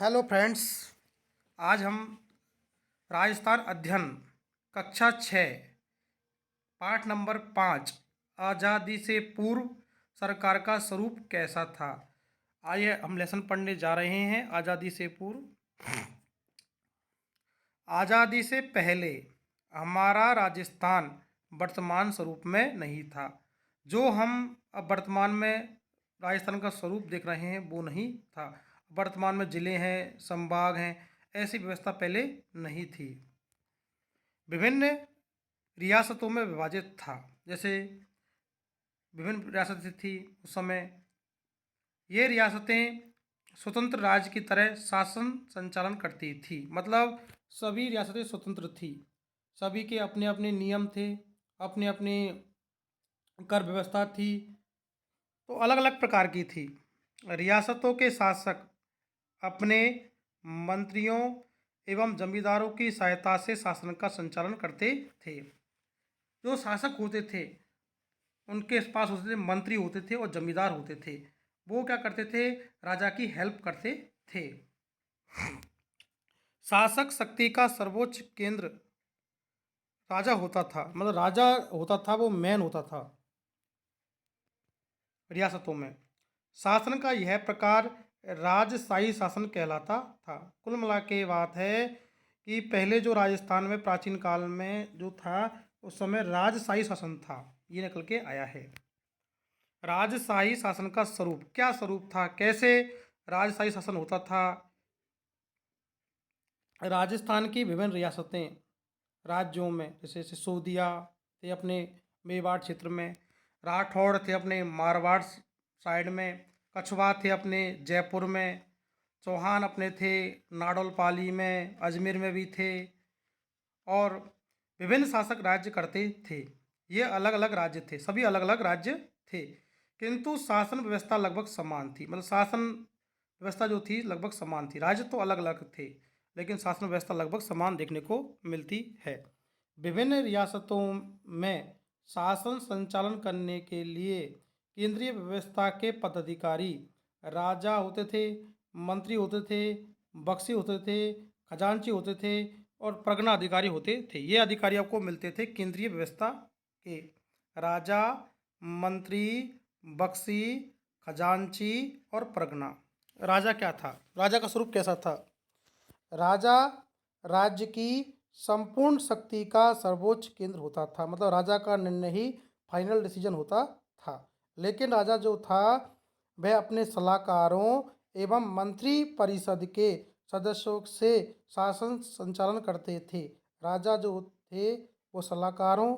Hello friends. आज हम राजस्थान अध्ययन कक्षा 6 पाठ नंबर 5 आज़ादी से पूर्व सरकार का स्वरूप कैसा था। आइए हम लेसन पढ़ने जा रहे हैं। आज़ादी से पूर्व। आज़ादी से पहले हमारा राजस्थान वर्तमान स्वरूप में नहीं था। जो हम अब वर्तमान में राजस्थान का स्वरूप देख रहे हैं वो नहीं था। वर्तमान में ज़िले हैं, संभाग हैं, ऐसी व्यवस्था पहले नहीं थी। विभिन्न रियासतों में विभाजित था। जैसे विभिन्न रियासतें थी उस समय। ये रियासतें स्वतंत्र राज्य की तरह शासन संचालन करती थी। मतलब सभी रियासतें स्वतंत्र थी। सभी के अपने अपने नियम थे, अपने अपने कर व्यवस्था थी, तो अलग अलग प्रकार की थी। रियासतों के शासक अपने मंत्रियों एवं जमींदारों की सहायता से शासन का संचालन करते थे। जो शासक होते थे उनके पास होते थे मंत्री होते थे और जमींदार होते थे। वो क्या करते थे? राजा की हेल्प करते थे। शासक शक्ति का सर्वोच्च केंद्र राजा होता था। मतलब राजा होता था, वो मैन होता था रियासतों में। शासन का यह प्रकार राजशाही शासन कहलाता था। कुल मिला के बात है कि पहले जो राजस्थान में प्राचीन काल में जो था उस समय राजशाही शासन था। ये निकल के आया है। राजशाही शासन का स्वरूप क्या स्वरूप था, कैसे राजशाही शासन होता था। राजस्थान की विभिन्न रियासतें राज्यों में, जैसे सिसोदिया थे अपने मेवाड़ क्षेत्र में, राठौड़ थे अपने मारवाड़ साइड में, कछवा थे अपने जयपुर में, चौहान अपने थे नाडौल पाली में, अजमेर में भी थे। और विभिन्न शासक राज्य करते थे। ये अलग अलग राज्य थे, सभी अलग अलग राज्य थे, किंतु शासन व्यवस्था लगभग समान थी। मतलब शासन व्यवस्था जो थी लगभग समान थी। राज्य तो अलग अलग थे लेकिन शासन व्यवस्था लगभग समान देखने को मिलती है। विभिन्न रियासतों में शासन संचालन करने के लिए केंद्रीय व्यवस्था के पदाधिकारी राजा होते थे, मंत्री होते थे, बख्शी होते थे, खजांची होते थे और परगना अधिकारी होते थे। ये अधिकारी आपको मिलते थे केंद्रीय व्यवस्था के। राजा, मंत्री, बख्शी, खजांची और परगना। राजा क्या था? राजा का स्वरूप कैसा था? राजा राज्य की संपूर्ण शक्ति का सर्वोच्च केंद्र होता था। मतलब राजा का निर्णय ही फाइनल डिसीजन होता था। लेकिन राजा जो था वह अपने सलाहकारों एवं मंत्री परिषद के सदस्यों से शासन संचालन करते थे। राजा जो थे वो सलाहकारों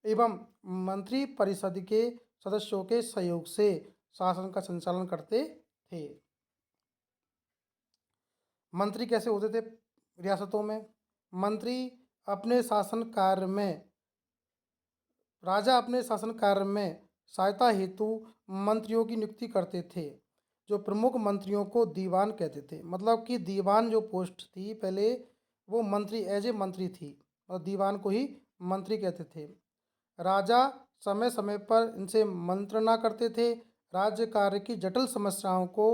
एवं मंत्री परिषद के सदस्यों के सहयोग से शासन का संचालन करते थे। मंत्री कैसे होते थे रियासतों में? मंत्री अपने शासन कार्य में राजा अपने शासन कार्य में सहायता हेतु मंत्रियों की नियुक्ति करते थे। जो प्रमुख मंत्रियों को दीवान कहते थे। मतलब कि दीवान जो पोस्ट थी पहले वो मंत्री एज ए मंत्री थी और दीवान को ही मंत्री कहते थे। राजा समय समय पर इनसे मंत्रणा करते थे। राज्य कार्य की जटिल समस्याओं को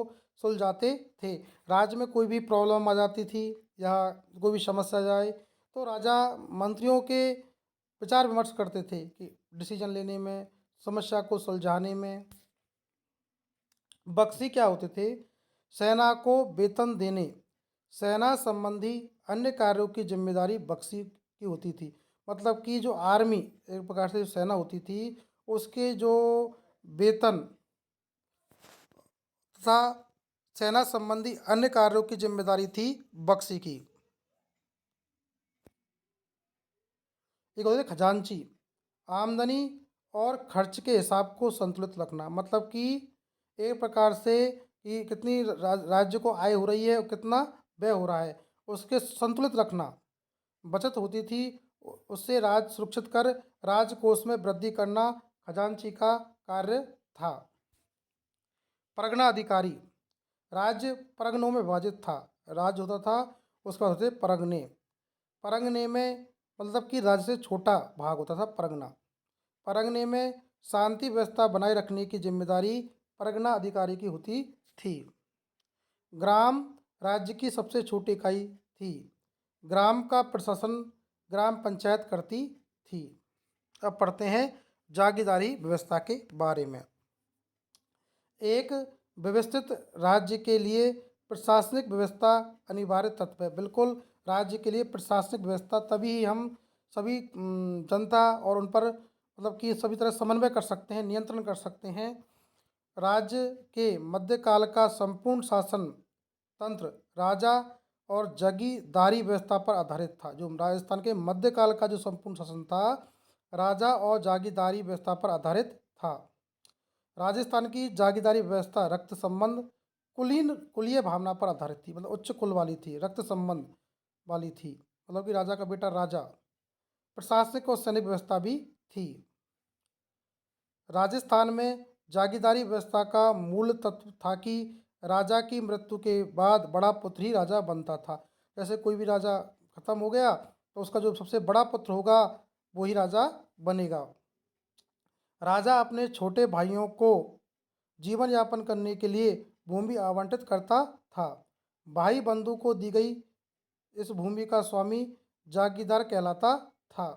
सुलझाते थे। राज्य में कोई भी प्रॉब्लम आ जाती थी या कोई भी समस्या जाए तो राजा मंत्रियों के विचार विमर्श करते थे कि डिसीजन लेने में, समस्या को सुलझाने में। बख्शी क्या होते थे? सेना को वेतन देने, सेना संबंधी अन्य कार्यों की जिम्मेदारी बख्शी की होती थी। मतलब कि जो आर्मी एक प्रकार से जो सेना होती थी उसके जो वेतन तथा सेना संबंधी अन्य कार्यों की जिम्मेदारी थी बख्शी की। एक होते थे खजांची, आमदनी और खर्च के हिसाब को संतुलित रखना। मतलब कि एक प्रकार से कि कितनी राज्य को आय हो रही है और कितना व्यय हो रहा है उसके संतुलित रखना। बचत होती थी उससे राज्य सुरक्षित कर राजकोष में वृद्धि करना खजांची का कार्य था। परगना अधिकारी, राज्य परगनों में विभाजित था। राज्य होता था उसका होते परगने। परगने में मतलब कि राज्य से छोटा भाग होता था परगना। परगने में शांति व्यवस्था बनाए रखने की जिम्मेदारी परगना अधिकारी की होती थी। ग्राम राज्य की सबसे छोटी इकाई थी। ग्राम का प्रशासन ग्राम पंचायत करती थी। अब पढ़ते हैं जागीरदारी व्यवस्था के बारे में। एक व्यवस्थित राज्य के लिए प्रशासनिक व्यवस्था अनिवार्य तत्व है। बिल्कुल, राज्य के लिए प्रशासनिक व्यवस्था तभी हम सभी जनता और उन पर मतलब कि सभी तरह समन्वय कर सकते हैं, नियंत्रण कर सकते हैं। राज्य के मध्यकाल का संपूर्ण शासन तंत्र राजा और जागीरदारी व्यवस्था पर आधारित था। जो राजस्थान के मध्यकाल का जो संपूर्ण शासन था, राजा और जागीरदारी व्यवस्था पर आधारित था। राजस्थान की जागीरदारी व्यवस्था रक्त संबंध कुलीय भावना पर आधारित थी, मतलब उच्च कुल वाली थी, रक्त संबंध वाली थी, मतलब कि राजा का बेटा राजा। प्रशासनिक और सैनिक व्यवस्था भी थी। राजस्थान में जागीरदारी व्यवस्था का मूल तत्व था कि राजा की मृत्यु के बाद बड़ा पुत्र ही राजा बनता था। जैसे कोई भी राजा खत्म हो गया तो उसका जो सबसे बड़ा पुत्र होगा वही राजा बनेगा। राजा अपने छोटे भाइयों को जीवन यापन करने के लिए भूमि आवंटित करता था। भाई बंधु को दी गई इस भूमि का स्वामी जागीरदार कहलाता था।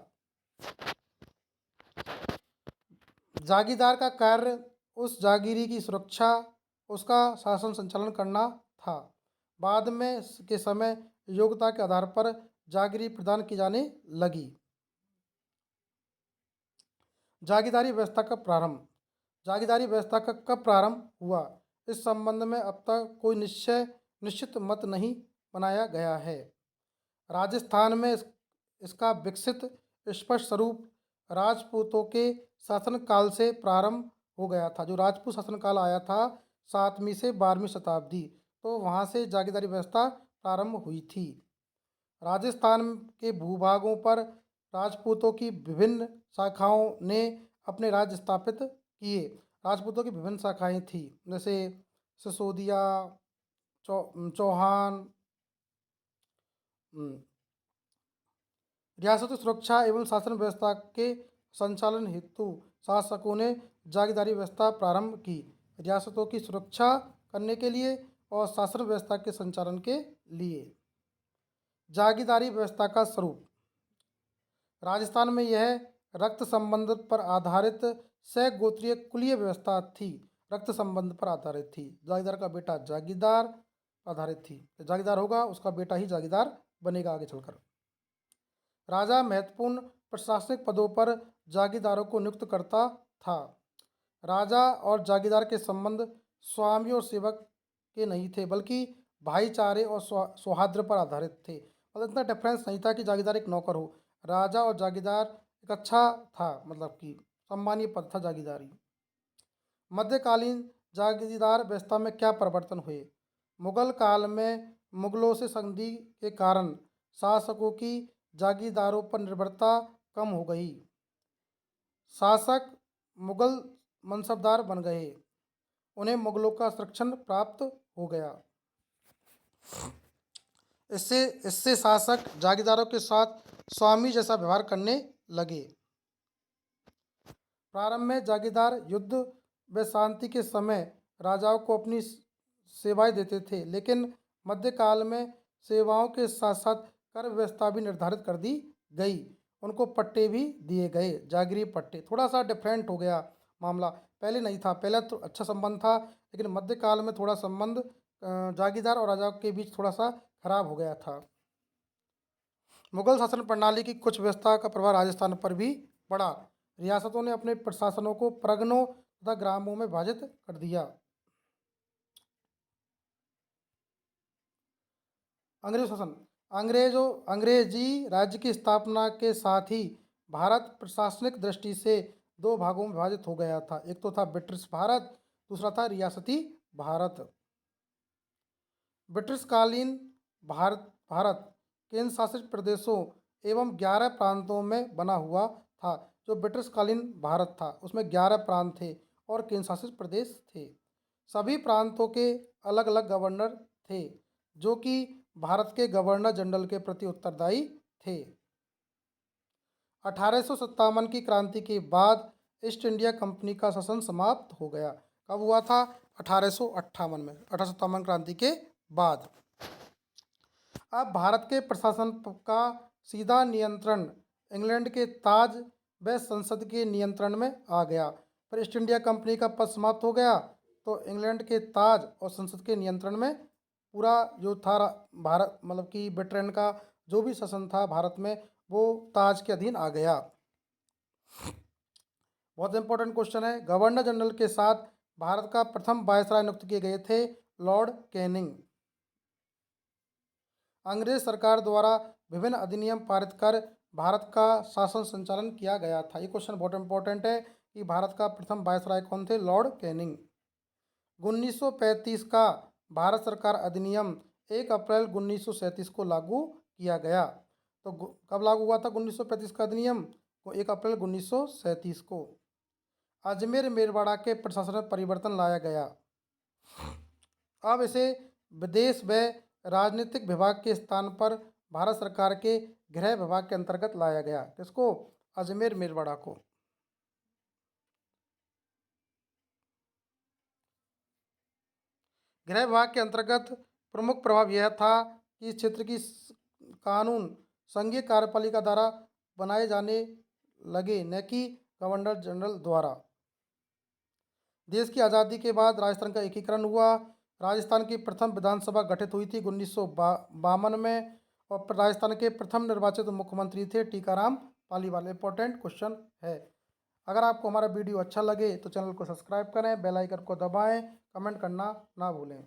जागीरदार का कार्य उस जागीरी की सुरक्षा, उसका शासन संचालन करना था। बाद में के समय योग्यता के आधार पर जागीरी प्रदान की जाने लगी। जागीरदारी व्यवस्था का प्रारंभ। जागीरदारी व्यवस्था का कब प्रारंभ हुआ, इस संबंध में अब तक कोई निश्चित मत नहीं बनाया गया है। राजस्थान में इसका विकसित स्पष्ट स्वरूप राजपूतों के शासनकाल से प्रारंभ हो गया था। जो राजपूत शासनकाल आया था 7वीं से 12वीं शताब्दी, तो वहाँ से जागीरदारी व्यवस्था प्रारंभ हुई थी। राजस्थान के भूभागों पर राजपूतों की विभिन्न शाखाओं ने अपने राज्य स्थापित किए। राजपूतों की विभिन्न शाखाएं थी, जैसे सिसोदिया, चौहान। रियासती सुरक्षा एवं शासन व्यवस्था के संचालन हेतु शासकों ने जागीरदारी व्यवस्था प्रारंभ की। रियासतों की सुरक्षा करने के लिए और शासन व्यवस्था के संचालन के लिए। जागीरदारी व्यवस्था का स्वरूप। राजस्थान में यह रक्त संबंध पर आधारित सगोत्रीय कुलीय व्यवस्था थी। रक्त संबंध पर आधारित थी। जागीरदार का बेटा जागीरदार आधारित थी। जागीरदार होगा उसका बेटा ही जागीरदार बनेगा आगे चलकर। राजा महत्वपूर्ण प्रशासनिक पदों पर जागीरदारों को नियुक्त करता था। राजा और जागीरदार के संबंध स्वामी और सेवक के नहीं थे, बल्कि भाईचारे और सौहार्द पर आधारित थे। मतलब इतना डिफरेंस नहीं था कि जागीरदार एक नौकर हो। राजा और जागीरदार एक अच्छा था, मतलब कि सम्मानीय पद था जागीरदारी। मध्यकालीन जागीरदार व्यवस्था में क्या परिवर्तन हुए। मुगल काल में मुगलों से संधि के कारण शासकों की जागीरदारों पर निर्भरता कम हो गई। शासक मुगल मनसबदार बन गए, उन्हें मुगलों का संरक्षण प्राप्त हो गया। इससे शासक जागीरदारों के साथ स्वामी जैसा व्यवहार करने लगे। प्रारंभ में जागीरदार युद्ध व शांति के समय राजाओं को अपनी सेवाएं देते थे, लेकिन मध्यकाल में सेवाओं के साथ साथ कर व्यवस्था भी निर्धारित कर दी गई। उनको पट्टे भी दिए गए, जागीरी पट्टे। थोड़ा सा डिफरेंट हो गया मामला, पहले नहीं था। पहले तो अच्छा संबंध था, लेकिन मध्यकाल में थोड़ा संबंध जागीरदार और राजाओं के बीच थोड़ा सा खराब हो गया था। मुगल शासन प्रणाली की कुछ व्यवस्था का प्रभाव राजस्थान पर भी पड़ा। रियासतों ने अपने प्रशासनों को प्रगणों तथा ग्रामों में विभाजित कर दिया। अंग्रेज शासन। अंग्रेजी राज्य की स्थापना के साथ ही भारत प्रशासनिक दृष्टि से दो भागों में विभाजित हो गया था। एक तो था ब्रिटिश भारत, दूसरा था रियासती भारत। ब्रिटिशकालीन भारत केंद्र शासित प्रदेशों एवं 11 प्रांतों में बना हुआ था। जो ब्रिटिशकालीन भारत था उसमें 11 प्रांत थे और केंद्र शासित प्रदेश थे। सभी प्रांतों के अलग अलग गवर्नर थे, जो कि भारत के गवर्नर जनरल के प्रति उत्तरदायी थे। 1857 की क्रांति के बाद ईस्ट इंडिया कंपनी का शासन समाप्त हो गया। कब हुआ था? 1858 में, 1857 क्रांति के बाद। अब भारत के प्रशासन का सीधा नियंत्रण इंग्लैंड के ताज व संसद के नियंत्रण में आ गया। फिर ईस्ट इंडिया कंपनी का पद समाप्त हो गया तो इंग्लैंड के ताज और संसद के नियंत्रण में पूरा जो था भारत मतलब कि ब्रिटेन का जो भी शासन था भारत में वो ताज के अधीन आ गया। बहुत इंपॉर्टेंट क्वेश्चन है। गवर्नर जनरल के साथ भारत का प्रथम वायसराय नियुक्त किए गए थे लॉर्ड कैनिंग। अंग्रेज सरकार द्वारा विभिन्न अधिनियम पारित कर भारत का शासन संचालन किया गया था। ये क्वेश्चन बहुत इंपॉर्टेंट है कि भारत का प्रथम वायसराय कौन थे? Lord Canning. 1935 का भारत सरकार अधिनियम 1 अप्रैल 1937 को लागू किया गया। तो कब लागू हुआ था 1935 का अधिनियम? 1 अप्रैल 1937 को। अजमेर मेरवाड़ा के प्रशासन में परिवर्तन लाया गया। अब इसे विदेश व राजनीतिक विभाग के स्थान पर भारत सरकार के गृह विभाग के अंतर्गत लाया गया। किसको? अजमेर मेरवाड़ा को। गृह विभाग के अंतर्गत प्रमुख प्रभाव यह था कि इस क्षेत्र की कानून संघीय कार्यपालिका द्वारा बनाए जाने लगे, न कि गवर्नर जनरल द्वारा। देश की आज़ादी के बाद राजस्थान का एकीकरण हुआ। राजस्थान की प्रथम विधानसभा गठित हुई थी 1952 में और राजस्थान के प्रथम निर्वाचित मुख्यमंत्री थे टीकाराम पालीवाल। इंपॉर्टेंट क्वेश्चन है। अगर आपको हमारा वीडियो अच्छा लगे तो चैनल को सब्सक्राइब करें, बेल आइकन को दबाएं, कमेंट करना ना भूलें।